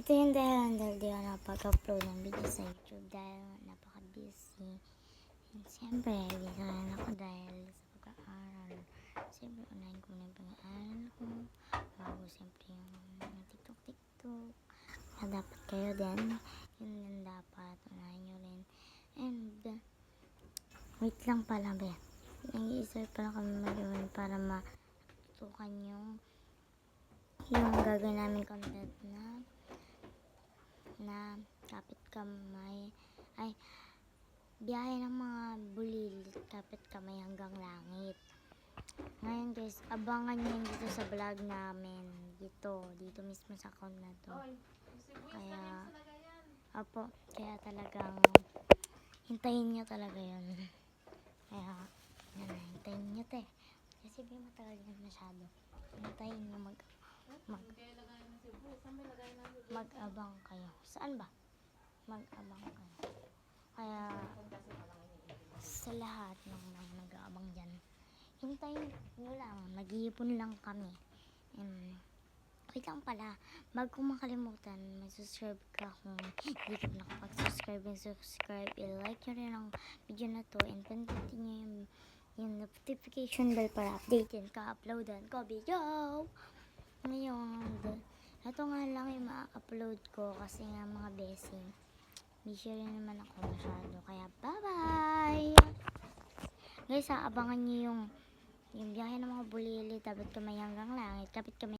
Ito yung dahilan dahil di ako nakapag-upload ng video sa YouTube dahil napaka-busy. And siyempre, busy rin ako dahil sa pag-aaral. Siyempre, unahin ko muna yung pag-aaral ko. Bago siyempre yung mga TikTok. Kaya dapat kayo din. Yun din dapat. Unahin nyo rin. And, wait lang pala, be. Nag-iisip pa lang kami magawin para matutukan yung gagawin namin content na kapit kamay biyahe ng mga bulilit kapit kamay hanggang langit. Ngayon guys, abangan nyo yun dito sa vlog namin dito mismo sa account na to. Kaya talagang hintayin nyo talaga yun. Kaya hintayin nyo kasi matagal yan masyado. Hintayin nyo mag-abang kayo. Saan ba? Mag-abang kayo. Kaya sa lahat ng mga nag-aabang dyan, hintayin nyo lang. Nag-iipon lang kami. Wait lang pala. Bago kong makalimutan, mag-subscribe ka kung hindi ka pa nakapag-subscribe. Subscribe. I-like nyo rin ang video na to and pindutin nyo yung notification bell para updatein ka-uploadan ko video. Ngayon, ito nga lang yung ma-upload ko kasi nga mga blessing. Busy rin naman ako masyado. Kaya bye-bye! Guys, abangan nyo yung biyahe ng mga bulili. Dapat kamay hanggang langit. Kapit kamay.